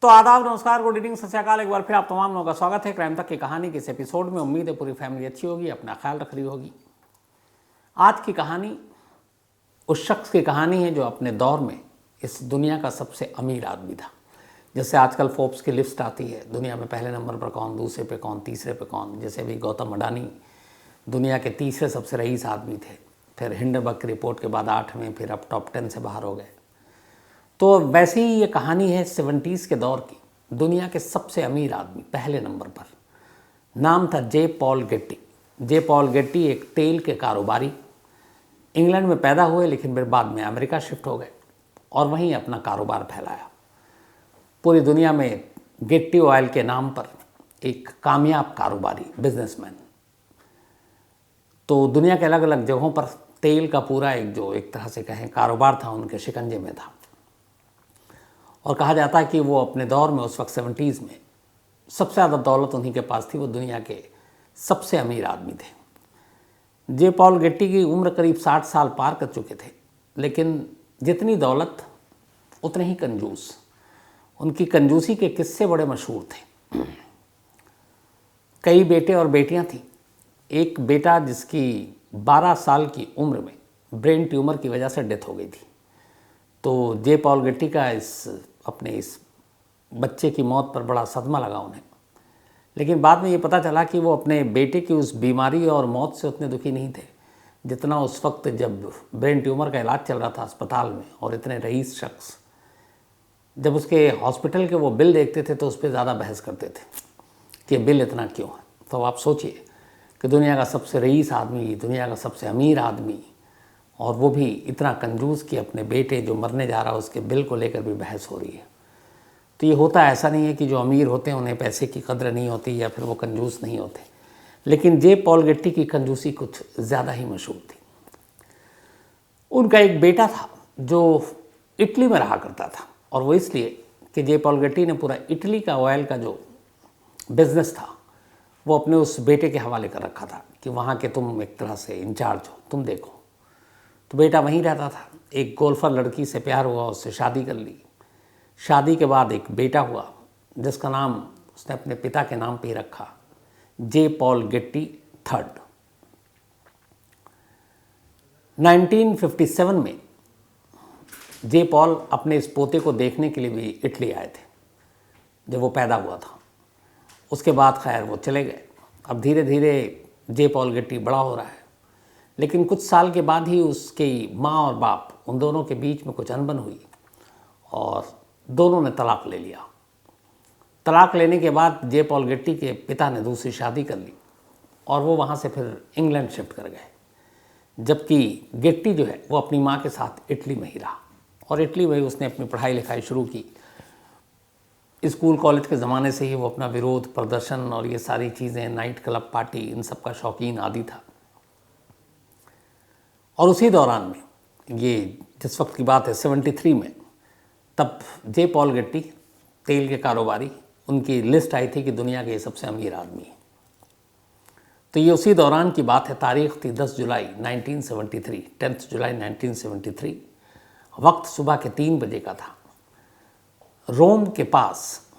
तो आदाब, नमस्कार, गुड इवनिंग, सत श्री अकाल। एक बार फिर आप तमाम लोगों का स्वागत है क्राइम तक की कहानी के इस एपिसोड में। उम्मीद है पूरी फैमिली अच्छी होगी, अपना ख्याल रख रही होगी। आज की कहानी उस शख्स की कहानी है जो अपने दौर में इस दुनिया का सबसे अमीर आदमी था। जैसे आजकल फोर्ब्स की लिस्ट आती है, दुनिया में पहले नंबर पर कौन, दूसरे पे कौन, तीसरे पे कौन। जैसे भी गौतम अडानी दुनिया के तीसरे सबसे रईस आदमी थे, फिर हिंडनबर्ग की रिपोर्ट के बाद 8वें, फिर अब टॉप 10 से बाहर हो गए। तो वैसे ही ये कहानी है 70s के दौर की, दुनिया के सबसे अमीर आदमी पहले नंबर पर। नाम था जे पॉल गेट्टी। जे पॉल गेट्टी एक तेल के कारोबारी, इंग्लैंड में पैदा हुए लेकिन फिर बाद में अमेरिका शिफ्ट हो गए और वहीं अपना कारोबार फैलाया। पूरी दुनिया में गेट्टी ऑयल के नाम पर एक कामयाब कारोबारी, बिजनेसमैन। तो दुनिया के अलग अलग जगहों पर तेल का पूरा एक तरह से कहें कारोबार था, उनके शिकंजे में था। और कहा जाता है कि वो अपने दौर में उस वक्त 70s में सबसे ज़्यादा दौलत उन्हीं के पास थी, वो दुनिया के सबसे अमीर आदमी थे। जे पॉल गेट्टी की उम्र करीब 60 साल पार कर चुके थे, लेकिन जितनी दौलत उतने ही कंजूस। उनकी कंजूसी के किस्से बड़े मशहूर थे। कई बेटे और बेटियां थीं। एक बेटा जिसकी 12 साल की उम्र में ब्रेन ट्यूमर की वजह से डेथ हो गई थी। तो जे पॉल गेट्टी का इस बच्चे की मौत पर बड़ा सदमा लगा उन्हें। लेकिन बाद में ये पता चला कि वो अपने बेटे की उस बीमारी और मौत से उतने दुखी नहीं थे जितना उस वक्त जब ब्रेन ट्यूमर का इलाज चल रहा था अस्पताल में। और इतने रईस शख्स जब उसके हॉस्पिटल के वो बिल देखते थे तो उस पर ज़्यादा बहस करते थे कि बिल इतना क्यों है। तो आप सोचिए कि दुनिया का सबसे रईस आदमी, दुनिया का सबसे अमीर आदमी, और वो भी इतना कंजूस कि अपने बेटे जो मरने जा रहा है उसके बिल को लेकर भी बहस हो रही है। तो ये होता ऐसा नहीं है कि जो अमीर होते हैं उन्हें पैसे की कदर नहीं होती या फिर वो कंजूस नहीं होते, लेकिन जे पॉल गेट्टी की कंजूसी कुछ ज़्यादा ही मशहूर थी। उनका एक बेटा था जो इटली में रहा करता था, और वो इसलिए कि जे पॉल गेट्टी ने पूरा इटली का ऑयल का जो बिज़नेस था वो अपने उस बेटे के हवाले कर रखा था कि वहाँ के तुम एक तरह से इंचार्ज हो, तुम देखो। तो बेटा वहीं रहता था। एक गोल्फर लड़की से प्यार हुआ, उससे शादी कर ली। शादी के बाद एक बेटा हुआ जिसका नाम उसने अपने पिता के नाम पे ही रखा, जे पॉल गेट्टी थर्ड। 1957 में जे पॉल अपने इस पोते को देखने के लिए भी इटली आए थे जब वो पैदा हुआ था। उसके बाद खैर वो चले गए। अब धीरे धीरे जे पॉल गेट्टी बड़ा हो रहा है, लेकिन कुछ साल के बाद ही उसकी माँ और बाप, उन दोनों के बीच में कुछ अनबन हुई और दोनों ने तलाक ले लिया। तलाक लेने के बाद जे पॉल गेट्टी के पिता ने दूसरी शादी कर ली और वो वहाँ से फिर इंग्लैंड शिफ्ट कर गए, जबकि गेट्टी जो है वो अपनी माँ के साथ इटली में ही रहा। और इटली में ही उसने अपनी पढ़ाई लिखाई शुरू की। स्कूल कॉलेज के ज़माने से ही वो अपना विरोध प्रदर्शन और ये सारी चीज़ें, नाइट क्लब पार्टी, इन सब का शौकीन आदी था। और उसी दौरान में, ये जिस वक्त की बात है 73 में, तब जे पॉल गेट्टी तेल के कारोबारी, उनकी लिस्ट आई थी कि दुनिया के सबसे अमीर आदमी। तो ये उसी दौरान की बात है। तारीख थी 10 जुलाई 1973, 10 जुलाई 1973। वक्त सुबह के 3 बजे का था। रोम के पास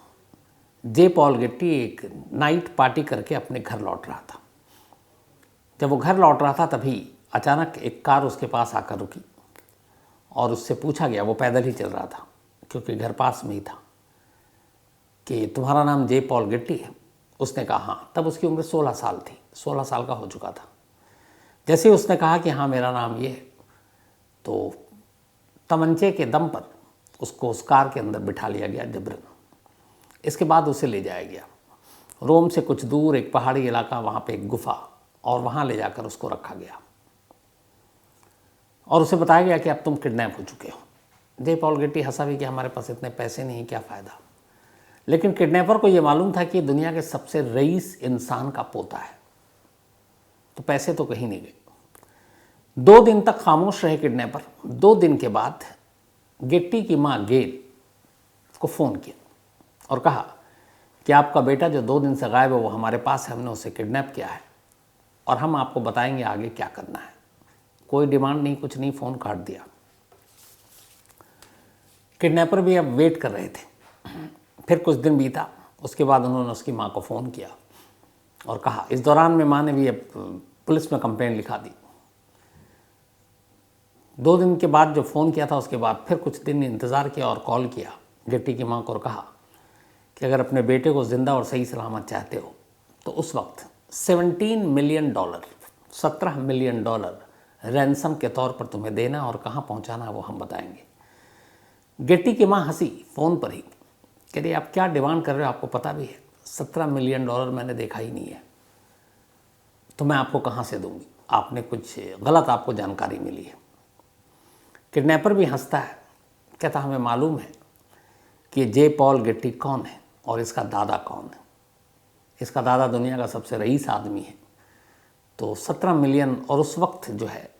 जे पॉल गेट्टी एक नाइट पार्टी करके अपने घर लौट रहा था। जब वो घर लौट रहा था तभी अचानक एक कार उसके पास आकर रुकी और उससे पूछा गया, वो पैदल ही चल रहा था क्योंकि घर पास में ही था, कि तुम्हारा नाम जे पॉल गेट्टी है? उसने कहा हाँ। तब उसकी उम्र 16 साल थी, 16 साल का हो चुका था। जैसे ही उसने कहा कि हाँ मेरा नाम ये है, तो तमंचे के दम पर उसको उस कार के अंदर बिठा लिया गया जबरन। इसके बाद उसे ले जाया गया रोम से कुछ दूर एक पहाड़ी इलाका, वहाँ पे एक गुफा, और वहाँ ले जाकर उसको रखा गया और उसे बताया गया कि अब तुम किडनैप हो चुके हो। जे पॉल गेट्टी हंसा भी कि हमारे पास इतने पैसे नहीं, क्या फ़ायदा। लेकिन किडनैपर को ये मालूम था कि दुनिया के सबसे रईस इंसान का पोता है, तो पैसे तो कहीं नहीं गए। 2 दिन तक खामोश रहे किडनैपर। 2 दिन के बाद गेट्टी की माँ गेल को फ़ोन किया और कहा कि आपका बेटा जो 2 दिन से गायब है वो हमारे पास है, हमने उसे किडनैप किया है और हम आपको बताएंगे आगे क्या करना है। कोई डिमांड नहीं, कुछ नहीं, फ़ोन काट दिया। किडनैपर भी अब वेट कर रहे थे फिर कुछ दिन बीता, उसके बाद उन्होंने उसकी माँ को फ़ोन किया और कहा। इस दौरान में माँ ने भी अब पुलिस में कंप्लेंट लिखा दी। 2 दिन के बाद जो फ़ोन किया था, उसके बाद फिर कुछ दिन इंतज़ार किया और कॉल किया गेट्टी की माँ को और कहा कि अगर अपने बेटे को ज़िंदा और सही सलामत चाहते हो तो उस वक्त $17 मिलियन, $17 मिलियन रैंसम के तौर पर तुम्हें देना और कहाँ पहुँचाना वो हम बताएंगे। गेट्टी की माँ हंसी फ़ोन पर ही, कह रही आप क्या डिमांड कर रहे हो, आपको पता भी है $17 मिलियन मैंने देखा ही नहीं है, तो मैं आपको कहाँ से दूंगी, आपने कुछ गलत आपको जानकारी मिली है। किडनैपर भी हंसता है, कहता हमें मालूम है कि जे पॉल गेट्टी कौन है और इसका दादा कौन है। इसका दादा दुनिया का सबसे रईस आदमी है। तो 17 मिलियन, और उस वक्त जो है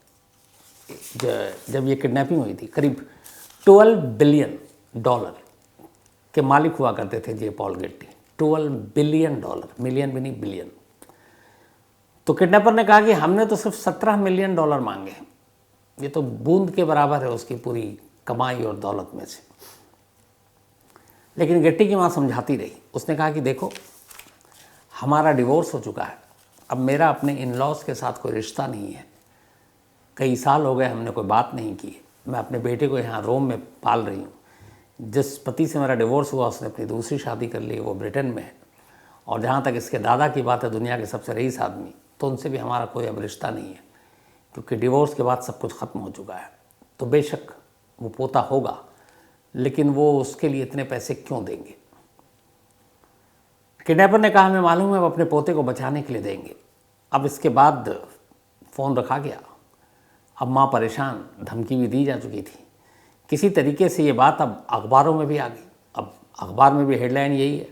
जब ये किडनैपिंग हुई थी, करीब $12 बिलियन के मालिक हुआ करते थे जे पॉल गेट्टी। $12 बिलियन, मिलियन भी नहीं बिलियन। तो किडनैपर ने कहा कि हमने तो सिर्फ $17 मिलियन मांगे हैं, ये तो बूंद के बराबर है उसकी पूरी कमाई और दौलत में से। लेकिन गेट्टी की माँ समझाती रही। उसने कहा कि देखो हमारा डिवोर्स हो चुका है, अब मेरा अपने इन लॉज़ के साथ कोई रिश्ता नहीं है, कई साल हो गए हमने कोई बात नहीं की। मैं अपने बेटे को यहाँ रोम में पाल रही हूँ। जिस पति से मेरा डिवोर्स हुआ उसने अपनी दूसरी शादी कर ली, वो ब्रिटेन में है। और जहाँ तक इसके दादा की बात है, दुनिया के सबसे रईस आदमी, तो उनसे भी हमारा कोई अब रिश्ता नहीं है, क्योंकि डिवोर्स के बाद सब कुछ ख़त्म हो चुका है। तो बेशक वो पोता होगा, लेकिन वो उसके लिए इतने पैसे क्यों देंगे। किडनैपर ने कहा हमें मालूम है, वो अपने पोते को बचाने के लिए देंगे। अब इसके बाद फ़ोन रखा गया। अब माँ परेशान, धमकी भी दी जा चुकी थी। किसी तरीके से ये बात अब अखबारों में भी आ गई। अब अखबार में भी हेडलाइन यही है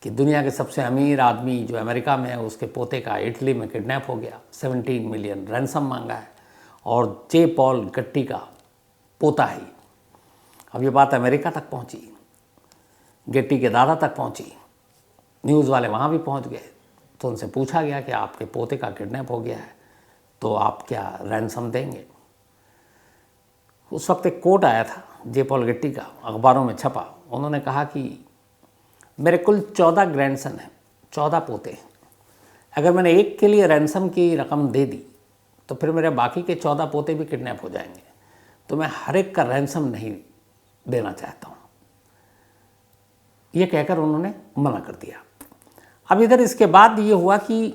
कि दुनिया के सबसे अमीर आदमी जो अमेरिका में है, उसके पोते का इटली में किडनैप हो गया, 17 मिलियन रैंसम मांगा है, और जे पॉल गेट्टी का पोता ही। अब ये बात अमेरिका तक पहुंची, गेट्टी के दादा तक पहुंची, न्यूज़ वाले वहाँ भी पहुंच गए। तो उनसे पूछा गया कि आपके पोते का किडनैप हो गया है, तो आप क्या रैंसम देंगे। उस वक्त एक कोट आया था जे पॉल गेट्टी का, अखबारों में छपा। उन्होंने कहा कि मेरे कुल 14 ग्रैंडसन हैं, 14 पोते हैं। अगर मैंने एक के लिए रैंसम की रकम दे दी तो फिर मेरे बाकी के 14 पोते भी किडनैप हो जाएंगे, तो मैं हर एक का रैंसम नहीं देना चाहता हूँ। ये कहकर उन्होंने मना कर दिया। अब इधर इसके बाद ये हुआ कि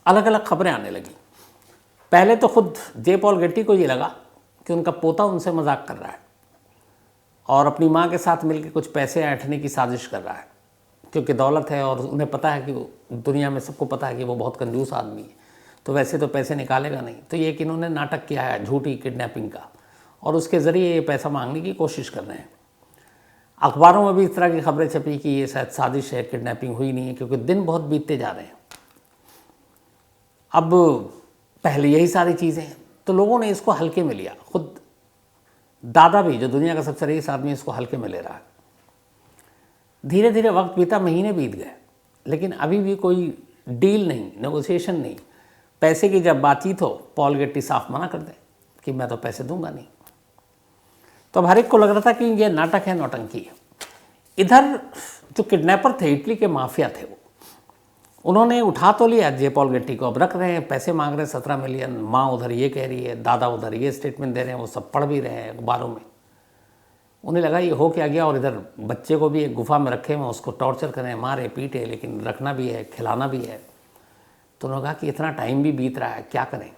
अलग अलग खबरें आने लगी। पहले तो खुद जे पॉल गेट्टी को ये लगा कि उनका पोता उनसे मजाक कर रहा है और अपनी माँ के साथ मिलकर कुछ पैसे ऐंठने की साजिश कर रहा है, क्योंकि दौलत है और उन्हें पता है कि दुनिया में सबको पता है कि वो बहुत कंजूस आदमी है, तो वैसे तो पैसे निकालेगा नहीं। तो ये कि इन्होंने नाटक किया है झूठी किडनैपिंग का, और उसके ज़रिए ये पैसा मांगने की कोशिश कर रहे हैं। अखबारों में भी इस तरह की खबरें छपी कि ये शायद साजिश है, किडनैपिंग हुई नहीं है, क्योंकि दिन बहुत बीतते जा रहे हैं। अब पहले यही सारी चीज़ें हैं, तो लोगों ने इसको हल्के में लिया। खुद दादा भी, जो दुनिया का सबसे रईस आदमी, इसको हल्के में ले रहा है। धीरे धीरे वक्त बीता, महीने बीत गए, लेकिन अभी भी कोई डील नहीं, नेगोशिएशन नहीं। पैसे की जब बातचीत हो, पॉल गेट्टी साफ मना कर दे कि मैं तो पैसे दूंगा नहीं। तो अब हर एक को लग रहा था कि ये नाटक है, नौटंकी है। इधर जो किडनैपर थे, इटली के माफिया थे, वो उन्होंने उठा तो लिया जे पॉल गेट्टी को। अब रख रहे हैं, पैसे मांग रहे हैं 17 मिलियन। माँ उधर ये कह रही है, दादा उधर ये स्टेटमेंट दे रहे हैं, वो सब पढ़ भी रहे हैं अखबारों में। उन्हें लगा ये हो क्या गया। और इधर बच्चे को भी एक गुफा में रखे हुए, उसको टॉर्चर करें, मारे पीटे, लेकिन रखना भी है, खिलाना भी है। तो उन्होंने कहा कि इतना टाइम भी बीत रहा है, क्या करें।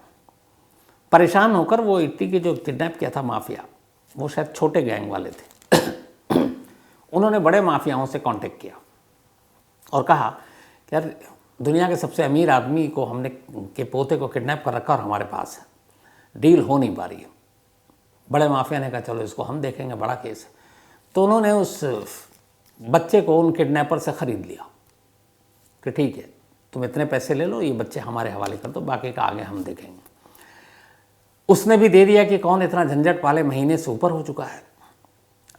परेशान होकर वो इटली के जो किडनैप किया था माफिया, वो शायद छोटे गैंग वाले थे, उन्होंने बड़े माफियाओं से कांटेक्ट किया और कहा कि यार दुनिया के सबसे अमीर आदमी को हमने के पोते को किडनैप कर रखा और हमारे पास है, डील हो नहीं पा रही है। बड़े माफिया ने कहा चलो इसको हम देखेंगे, बड़ा केस है। तो उन्होंने उस बच्चे को उन किडनैपर से ख़रीद लिया कि ठीक है तुम इतने पैसे ले लो, ये बच्चे हमारे हवाले कर दो, बाकी का आगे हम देखेंगे। उसने भी दे दिया कि कौन इतना झंझट पाले, महीने से ऊपर हो चुका है।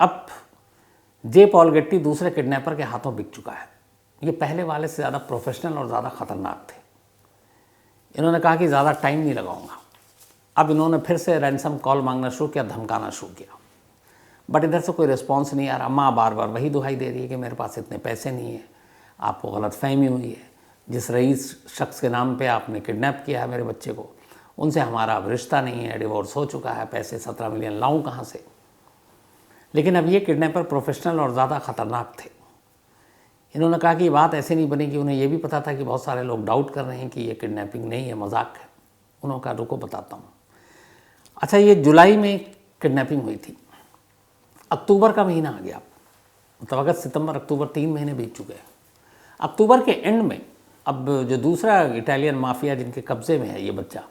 अब जे पॉल गेट्टी दूसरे किडनैपर के हाथों बिक चुका है। ये पहले वाले से ज़्यादा प्रोफेशनल और ज़्यादा ख़तरनाक थे। इन्होंने कहा कि ज़्यादा टाइम नहीं लगाऊंगा। अब इन्होंने फिर से रैंसम कॉल मांगना शुरू किया, धमकाना शुरू किया। बट इधर से कोई रिस्पॉन्स नहीं आ रहा। माँ बार बार वही दुहाई दे रही है कि मेरे पास इतने पैसे नहीं है, आपको गलतफहमी हुई है, जिस रईस शख्स के नाम पे आपने किडनैप किया है मेरे बच्चे को, उनसे हमारा अब रिश्ता नहीं है, डिवोर्स हो चुका है, पैसे 17 मिलियन लाऊं कहाँ से। लेकिन अब ये किडनैपर प्रोफेशनल और ज़्यादा ख़तरनाक थे। इन्होंने कहा कि बात ऐसे नहीं बनी कि उन्हें ये भी पता था कि बहुत सारे लोग डाउट कर रहे हैं कि ये किडनैपिंग नहीं है, मजाक है। उन्होंने कहा रुको बताता हूँ। अच्छा, ये जुलाई में किडनैपिंग हुई थी, अक्टूबर का महीना आ गया, मतलब अगस्त सितंबर अक्टूबर 3 महीने बीत चुके हैं। अक्टूबर के एंड में अब जो दूसरा इटालियन माफिया जिनके कब्ज़े में है ये बच्चा,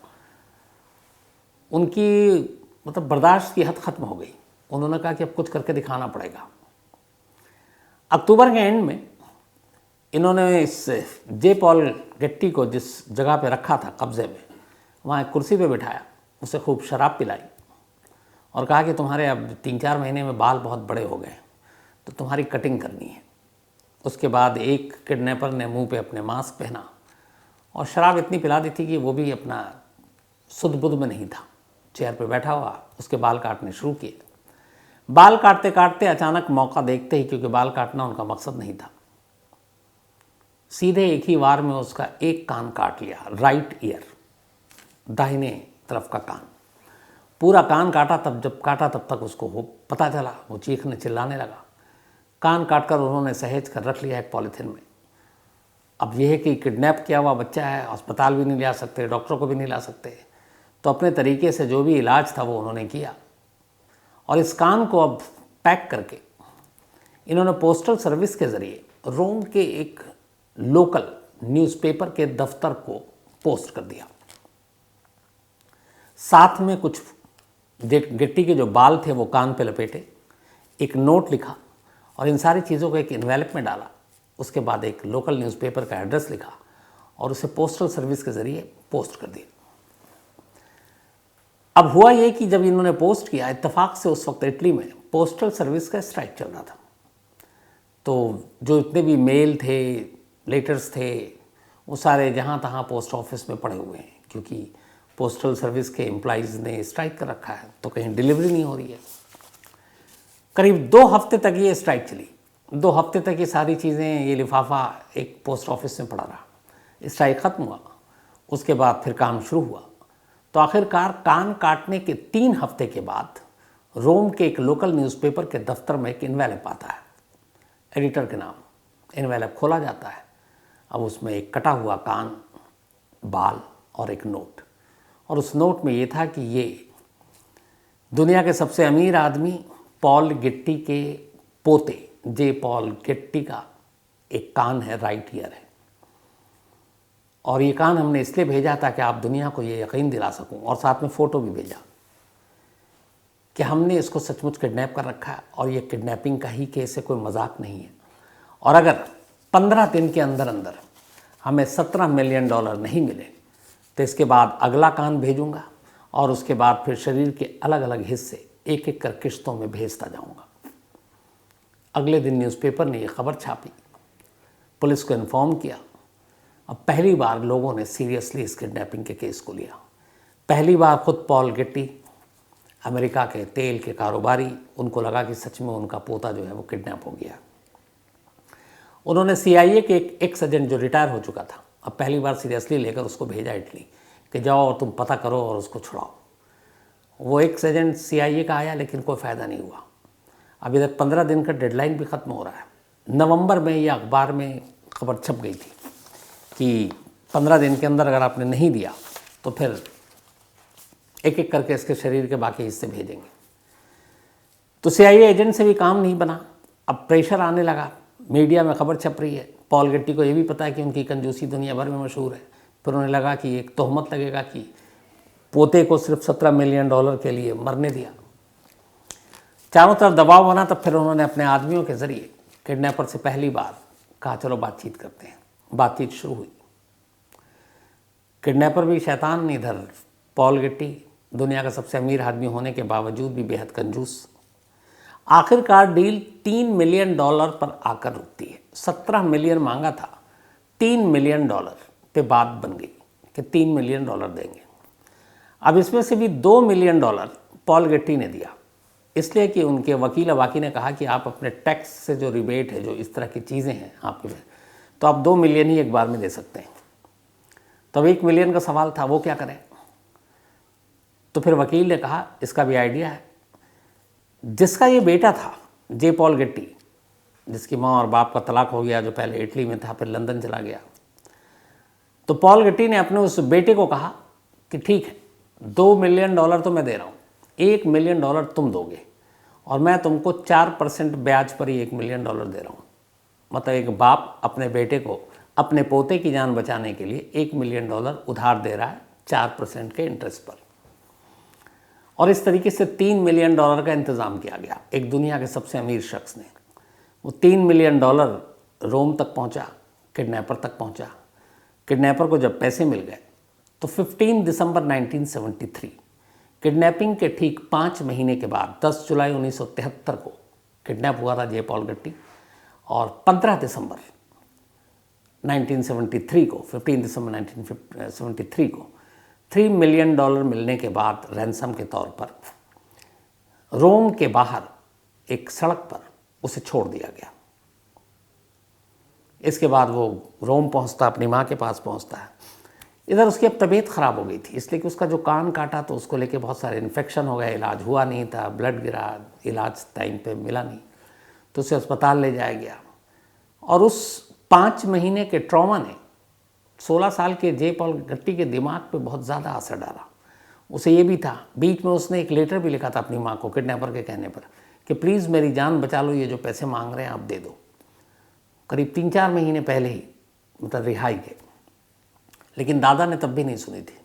उनकी मतलब बर्दाश्त की हद ख़त्म हो गई। उन्होंने कहा कि अब कुछ करके दिखाना पड़ेगा। अक्टूबर के एंड में इन्होंने इस जे पॉल गेट्टी को जिस जगह पे रखा था कब्ज़े में, वहाँ एक कुर्सी पे बिठाया, उसे खूब शराब पिलाई और कहा कि तुम्हारे अब 3-4 महीने में बाल बहुत बड़े हो गए, तो तुम्हारी कटिंग करनी है। उसके बाद एक किडनैपर ने मुंह पे अपने मास्क पहना और शराब इतनी पिला दी थी कि वो भी अपना सुध बुध में नहीं था, चेयर पे बैठा हुआ उसके बाल काटने शुरू किए। बाल काटते काटते अचानक मौका देखते ही, क्योंकि बाल काटना उनका मकसद नहीं था, सीधे एक ही वार में उसका एक कान काट लिया, राइट ईयर, दाहिने तरफ का कान। पूरा कान काटा, जब काटा तब तक उसको वो पता चला, वो चीखने चिल्लाने लगा। कान काटकर उन्होंने सहेज कर रख लिया एक पॉलीथिन में। अब यह है कि किडनैप किया हुआ बच्चा है, अस्पताल भी नहीं ला सकते, डॉक्टर को भी नहीं ला सकते, तो अपने तरीके से जो भी इलाज था वो उन्होंने किया। और इस कान को अब पैक करके इन्होंने पोस्टल सर्विस के ज़रिए रोम के एक लोकल न्यूज़पेपर के दफ्तर को पोस्ट कर दिया। साथ में कुछ गेट्टी के जो बाल थे वो कान पे लपेटे, एक नोट लिखा और इन सारी चीज़ों को एक इन्वेलप में डाला। उसके बाद एक लोकल न्यूज़पेपर का एड्रेस लिखा और उसे पोस्टल सर्विस के ज़रिए पोस्ट कर दिया। अब हुआ ये कि जब इन्होंने पोस्ट किया, इत्तेफाक से उस वक्त इटली में पोस्टल सर्विस का स्ट्राइक चल रहा था, तो जो इतने भी मेल थे, लेटर्स थे, वो सारे जहाँ तहाँ पोस्ट ऑफिस में पड़े हुए हैं, क्योंकि पोस्टल सर्विस के एम्प्लॉइज़ ने स्ट्राइक कर रखा है, तो कहीं डिलीवरी नहीं हो रही है। करीब 2 हफ्ते तक ये स्ट्राइक चली। 2 हफ्ते तक ये सारी चीज़ें, ये लिफाफा एक पोस्ट ऑफिस में पड़ा रहा। स्ट्राइक ख़त्म हुआ, उसके बाद फिर काम शुरू हुआ, तो आखिरकार कान काटने के 3 हफ्ते के बाद रोम के एक लोकल न्यूज़पेपर के दफ्तर में एक इन्वेलप आता है, एडिटर के नाम। इन्वेलप खोला जाता है, अब उसमें एक कटा हुआ कान, बाल और एक नोट। और उस नोट में ये था कि ये दुनिया के सबसे अमीर आदमी पॉल गेट्टी के पोते जे पॉल गेट्टी का एक कान है, राइट ईयर है, और ये कान हमने इसलिए भेजा ताकि आप दुनिया को ये यकीन दिला सकूं, और साथ में फ़ोटो भी भेजा कि हमने इसको सचमुच किडनैप कर रखा है और ये किडनैपिंग का ही केस है, कोई मजाक नहीं है। और अगर 15 दिन के अंदर अंदर हमें $17 मिलियन नहीं मिले तो इसके बाद अगला कान भेजूंगा और उसके बाद फिर शरीर के अलग अलग हिस्से एक एक कर किश्तों में भेजता जाऊंगा। अगले दिन न्यूज़पेपर ने ये खबर छापी, पुलिस को इन्फॉर्म किया। अब पहली बार लोगों ने सीरियसली इस किडनैपिंग के केस को लिया। पहली बार खुद पॉल गेट्टी, अमेरिका के तेल के कारोबारी, उनको लगा कि सच में उनका पोता जो है वो किडनैप हो गया। उन्होंने CIA के एक एक्स एजेंट जो रिटायर हो चुका था, अब पहली बार सीरियसली लेकर उसको भेजा इटली कि जाओ और तुम पता करो और उसको छुड़ाओ। वो एक्स एजेंट CIA का आया, लेकिन कोई फ़ायदा नहीं हुआ। अभी तक 15 दिन का डेडलाइन भी ख़त्म हो रहा है। नवंबर में ये अखबार में खबर छप गई थी कि 15 दिन के अंदर अगर आपने नहीं दिया तो फिर एक एक करके इसके शरीर के बाकी हिस्से भेजेंगे। तो CIA एजेंट से भी काम नहीं बना। अब प्रेशर आने लगा, मीडिया में खबर छप रही है। पॉल गेट्टी को ये भी पता है कि उनकी कंजूसी दुनिया भर में मशहूर है। फिर उन्हें लगा कि एक तोहमत लगेगा कि पोते को सिर्फ $17 मिलियन के लिए मरने दिया। चारों तरफ दबाव बना, तब फिर उन्होंने अपने आदमियों के ज़रिए किडनैपर से पहली बार कहा चलो बातचीत करते हैं। बातचीत शुरू हुई। किडनैपर भी शैतान नहीं, इधर पॉल गेट्टी दुनिया का सबसे अमीर आदमी होने के बावजूद भी बेहद कंजूस। आखिरकार डील $3 मिलियन पर आकर रुकती है। 17 मिलियन मांगा था, $3 मिलियन पे बात बन गई कि $3 मिलियन देंगे। अब इसमें से भी $2 मिलियन पॉल गेट्टी ने दिया इसलिए कि उनके वकील अवाकी ने कहा कि आप अपने टैक्स से जो रिबेट है, जो इस तरह की चीज़ें हैं आपके में, तो आप 2 मिलियन ही एक बार में दे सकते हैं। तब 1 मिलियन का सवाल था, वो क्या करें? तो फिर वकील ने कहा इसका भी आइडिया है। जिसका ये बेटा था जे पॉल गेट्टी, जिसकी माँ और बाप का तलाक हो गया, जो पहले इटली में था फिर लंदन चला गया, तो पॉल गेट्टी ने अपने उस बेटे को कहा कि ठीक है, $2 मिलियन तो मैं दे रहा हूँ, $1 मिलियन तुम दोगे और मैं तुमको 4% ब्याज पर ही $1 मिलियन दे रहा हूँ। मतलब एक बाप अपने बेटे को अपने पोते की जान बचाने के लिए $1 मिलियन उधार दे रहा है 4% के इंटरेस्ट पर। और इस तरीके से $3 मिलियन का इंतज़ाम किया गया। एक दुनिया के सबसे अमीर शख्स ने वो $3 मिलियन रोम तक पहुंचा, किडनैपर तक पहुंचा। किडनैपर को जब पैसे मिल गए तो 15 दिसंबर 1973, किडनैपिंग के ठीक 5 महीने के बाद 10 जुलाई 1973 को किडनैप हुआ था जे पॉल गेट्टी, और 15 दिसंबर 1973 को, 15 दिसंबर 1973 को $3 मिलियन मिलने के बाद रैंसम के तौर पर रोम के बाहर एक सड़क पर उसे छोड़ दिया गया। इसके बाद वो रोम पहुंचता, अपनी माँ के पास पहुंचता है। इधर उसकी अब तबीयत ख़राब हो गई थी, इसलिए कि उसका जो कान काटा तो उसको लेके बहुत सारे इन्फेक्शन हो गए, इलाज हुआ नहीं था, ब्लड गिरा, इलाज टाइम पे मिला नहीं, तो उसे अस्पताल ले जाया गया। और उस 5 महीने के ट्रॉमा ने 16 साल के जे पॉल गेट्टी के दिमाग पे बहुत ज़्यादा असर डाला। उसे ये भी था, बीच में उसने एक लेटर भी लिखा था अपनी माँ को किडनैपर के कहने पर कि प्लीज़ मेरी जान बचा लो, ये जो पैसे मांग रहे हैं आप दे दो। करीब 3-4 महीने पहले ही मतलब रिहाई के, लेकिन दादा ने तब भी नहीं सुनी थी।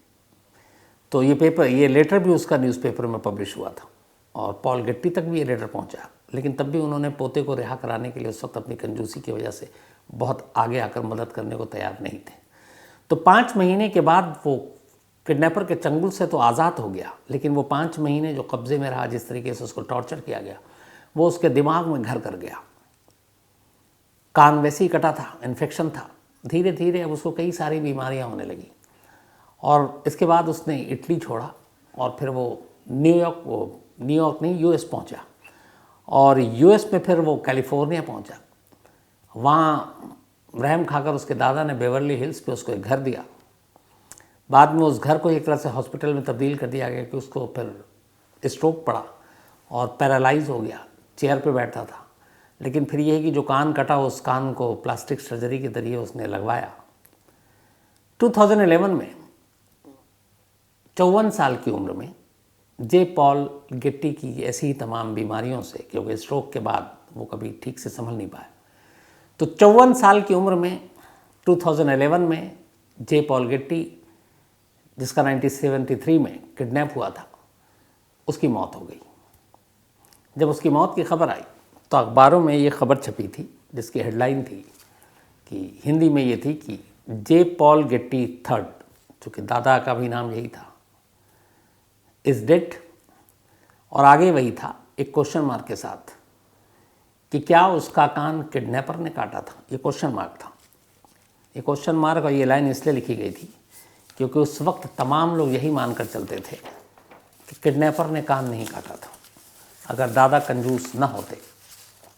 तो ये लेटर भी उसका न्यूज़पेपर में पब्लिश हुआ था और पॉल गेट्टी तक भी ये लेटर पहुंचा, लेकिन तब भी उन्होंने पोते को रिहा कराने के लिए उस वक्त अपनी कंजूसी की वजह से बहुत आगे आकर मदद करने को तैयार नहीं थे। तो 5 महीने के बाद वो किडनैपर के चंगुल से तो आज़ाद हो गया, लेकिन वो 5 महीने जो कब्ज़े में रहा, जिस तरीके से उसको टॉर्चर किया गया, वो उसके दिमाग में घर कर गया। कान वैसे ही कटा था, इन्फेक्शन था, धीरे धीरे अब उसको कई सारी बीमारियां होने लगी। और इसके बाद उसने इटली छोड़ा और फिर वो न्यूयॉर्क नहीं, यूएस पहुंचा, और यूएस में फिर वो कैलिफोर्निया पहुंचा। वहाँ रहम खाकर उसके दादा ने बेवर्ली हिल्स पे उसको एक घर दिया। बाद में उस घर को एक तरह से हॉस्पिटल में तब्दील कर दिया गया कि उसको फिर स्ट्रोक पड़ा और पैरालाइज हो गया, चेयर पे बैठता था। लेकिन फिर यह है कि जो कान कटा उस कान को प्लास्टिक सर्जरी के जरिए उसने लगवाया। 2011 में 54 साल की उम्र में जे पॉल गेट्टी की ऐसी ही तमाम बीमारियों से, क्योंकि स्ट्रोक के बाद वो कभी ठीक से संभल नहीं पाए, तो 54 साल की उम्र में 2011 में जे पॉल गेट्टी, जिसका 1973 में किडनैप हुआ था, उसकी मौत हो गई। जब उसकी मौत की खबर आई तो अखबारों में ये खबर छपी थी, जिसकी हेडलाइन थी कि हिंदी में ये थी कि जे पॉल गेट्टी थर्ड, चूँकि दादा का भी नाम यही था, इज़ डेड। और आगे वही था एक क्वेश्चन मार्क के साथ कि क्या उसका कान किडनैपर ने काटा था। ये क्वेश्चन मार्क था। ये क्वेश्चन मार्क और ये लाइन इसलिए लिखी गई थी क्योंकि उस वक्त तमाम लोग यही मानकर चलते थे कि किडनैपर ने कान नहीं काटा था। अगर दादा कंजूस न होते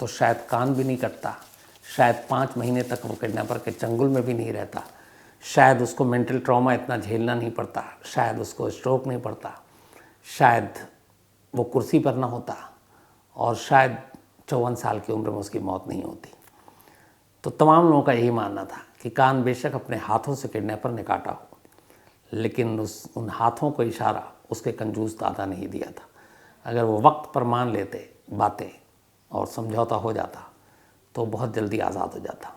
तो शायद कान भी नहीं कटता, शायद 5 महीने तक वो किडनैपर के चंगुल में भी नहीं रहता, शायद उसको मेंटल ट्रॉमा इतना झेलना नहीं पड़ता, शायद उसको स्ट्रोक नहीं पड़ता, शायद वो कुर्सी पर ना होता, और शायद 54 साल की उम्र में उसकी मौत नहीं होती। तो तमाम लोगों का यही मानना था कि कान बेशक अपने हाथों से किडनैपर ने काटा हो, लेकिन उन हाथों को इशारा उसके कंजूस दादा ने ही दिया था। अगर वो वक्त पर मान लेते बातें और समझौता हो जाता तो बहुत जल्दी आज़ाद हो जाता।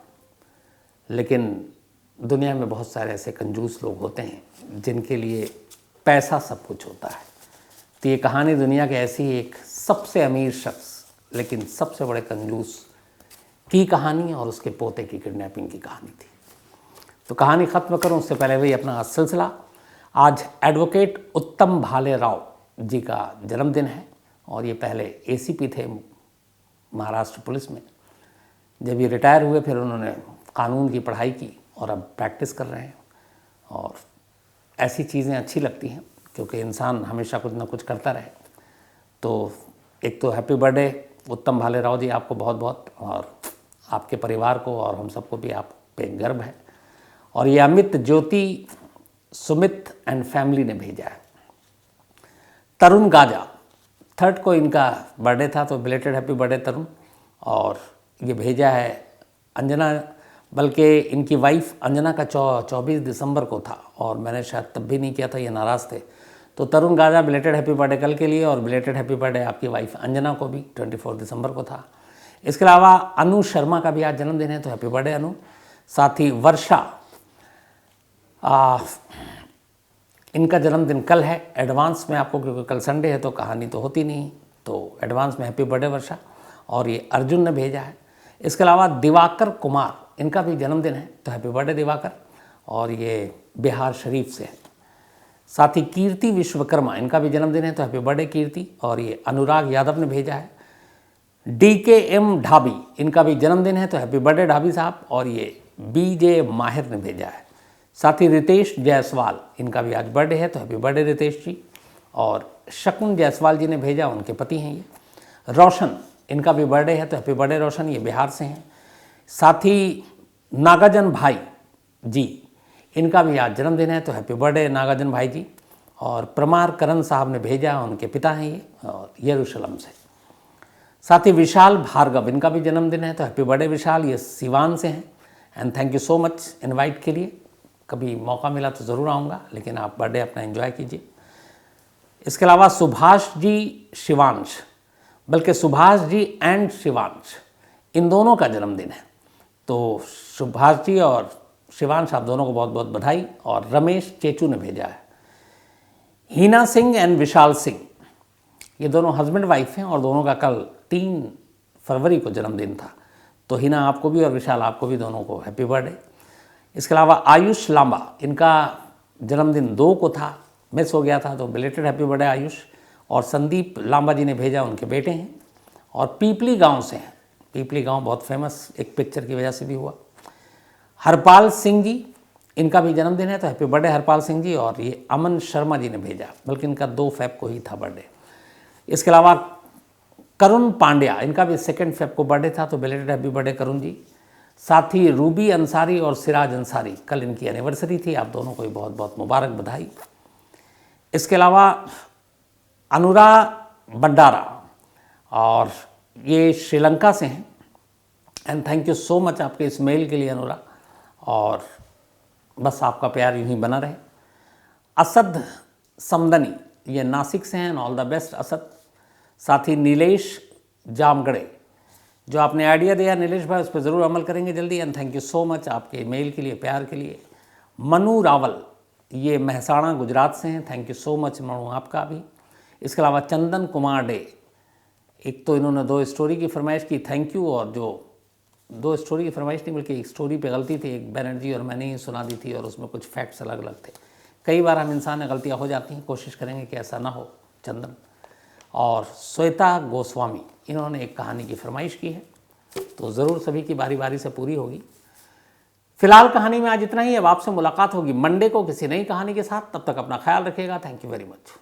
लेकिन दुनिया में बहुत सारे ऐसे कंजूस लोग होते हैं जिनके लिए पैसा सब कुछ होता है। तो ये कहानी दुनिया के ऐसी एक सबसे अमीर शख्स लेकिन सबसे बड़े कंजूस की कहानी और उसके पोते की किडनैपिंग की कहानी थी। तो कहानी ख़त्म करूं उससे पहले वही अपना सिलसिला। आज एडवोकेट उत्तम भाले राव जी का जन्मदिन है और ये पहले एसीपी थे महाराष्ट्र पुलिस में। जब ये रिटायर हुए फिर उन्होंने कानून की पढ़ाई की और अब प्रैक्टिस कर रहे हैं। और ऐसी चीज़ें अच्छी लगती हैं क्योंकि इंसान हमेशा कुछ ना कुछ करता रहे। तो एक तो हैप्पी बर्थडे उत्तम भालेराव जी, आपको बहुत बहुत, और आपके परिवार को और हम सबको भी आप पे गर्व है। और ये अमित ज्योति सुमित एंड फैमिली ने भेजा है। तरुण गाजा 3rd को इनका बर्थडे था, तो बिलेटेड हैप्पी बर्थडे तरुण। और ये भेजा है अंजना, बल्कि इनकी वाइफ अंजना का 24 दिसंबर को था और मैंने शायद तब भी नहीं किया था, ये नाराज़ थे। तो तरुण गाजा बिलेटेड हैप्पी बर्थडे कल के लिए, और बिलेटेड हैप्पी बर्थडे आपकी वाइफ अंजना को भी 24 दिसंबर को था। इसके अलावा अनु शर्मा का भी आज जन्मदिन है, तो हैप्पी बर्थडे अनु। साथ ही वर्षा, इनका जन्मदिन कल है। एडवांस में आपको, क्योंकि कल संडे है तो कहानी तो होती नहीं, तो एडवांस में हैप्पी बर्थडे वर्षा। और ये अर्जुन ने भेजा है। इसके अलावा दिवाकर कुमार, इनका भी जन्मदिन है, तो हैप्पी बर्थडे दिवाकर, और ये बिहार शरीफ से है। साथ ही कीर्ति विश्वकर्मा, इनका भी जन्मदिन है, तो हैप्पी बर्थडे कीर्ति। और ये अनुराग यादव ने भेजा है। DKM ढाबी, इनका भी जन्मदिन है, तो हैप्पी बर्थडे ढाबी साहब। और ये BJ माहिर ने भेजा है। साथ ही रितेश जायसवाल, इनका भी आज बर्थडे है, तो हैप्पी बर्थडे रितेश जी। और शकुन जायसवाल जी ने भेजा, उनके पति हैं ये। रोशन, इनका भी बर्थडे है, तो हैप्पी बर्थडे रोशन, ये बिहार से हैं। साथ ही नागार्जुन भाई जी, इनका भी आज जन्मदिन है, तो हैप्पी बर्थडे नागार्जुन भाई जी। और प्रमार करण साहब ने भेजा, उनके पिता हैं ये, और यरूशलेम से। साथ ही विशाल भार्गव, इनका भी जन्मदिन है, तो हैप्पी बर्थडे विशाल, ये सिवान से हैं। And thank you so much invite के लिए। कभी मौका मिला तो ज़रूर आऊँगा, लेकिन आप बर्थडे अपना एंजॉय कीजिए। इसके अलावा सुभाष जी शिवांश, बल्कि सुभाष जी एंड शिवांश, इन दोनों का जन्मदिन है। तो सुभाष जी और शिवांश, आप दोनों को बहुत बहुत बधाई। और रमेश चेचू ने भेजा है। हीना सिंह एंड विशाल सिंह, ये दोनों हस्बैंड वाइफ हैं, और दोनों का कल 3 फरवरी को जन्मदिन था। तो हीना आपको भी और विशाल आपको भी, दोनों को हैप्पी बर्थडे। इसके अलावा आयुष लांबा, इनका जन्मदिन 2 को था, मिस हो गया था, तो बिलेटेड हैप्पी बर्थडे आयुष। और संदीप लांबा जी ने भेजा, उनके बेटे हैं, और पीपली गांव से हैं। पीपली गांव बहुत फेमस एक पिक्चर की वजह से भी हुआ। हरपाल सिंह जी, इनका भी जन्मदिन है, तो हैप्पी बर्थडे हरपाल सिंह जी। और ये अमन शर्मा जी ने भेजा, बल्कि इनका 2 फेब को ही था बर्थडे। इसके अलावा करुण पांड्या, इनका भी 2 फेब को बर्थडे था, तो बिलेटेड हैप्पी बर्थडे करुण जी। साथ ही रूबी अंसारी और सिराज अंसारी, कल इनकी एनिवर्सरी थी, आप दोनों को भी बहुत बहुत मुबारक बधाई। इसके अलावा अनुरा बंडारा, और ये श्रीलंका से हैं। And thank you so much आपके इस मेल के लिए अनुरा, और बस आपका प्यार यूं ही बना रहे। असद समदनी, ये नासिक से हैं, ऑल द बेस्ट असद। साथ ही नीलेश जामगढ़े, जो आपने आइडिया दिया नीलेश भाई, उस पर ज़रूर अमल करेंगे जल्दी। And thank you so much आपके मेल के लिए, प्यार के लिए। मनु रावल, ये महसाणा गुजरात से हैं, thank you so much Manu आपका भी। इसके अलावा चंदन कुमार डे, एक तो इन्होंने 2 स्टोरी की फरमाइश की, थैंक यू। और जो 2 स्टोरी की फरमाइश नहीं, बल्कि एक स्टोरी पे गलती थी, एक बैनर्जी और मैंने ही सुना दी थी, और उसमें कुछ फैक्ट्स अलग अलग थे। कई बार हम इंसान में गलतियाँ हो जाती हैं, कोशिश करेंगे कि ऐसा ना हो। चंदन और श्वेता गोस्वामी, इन्होंने एक कहानी की फरमाइश की है, तो ज़रूर सभी की बारी बारी से पूरी होगी। फिलहाल कहानी में आज इतना ही। अब आपसे मुलाकात होगी मंडे को किसी नई कहानी के साथ। तब तक अपना ख्याल रखिएगा। Thank you very much.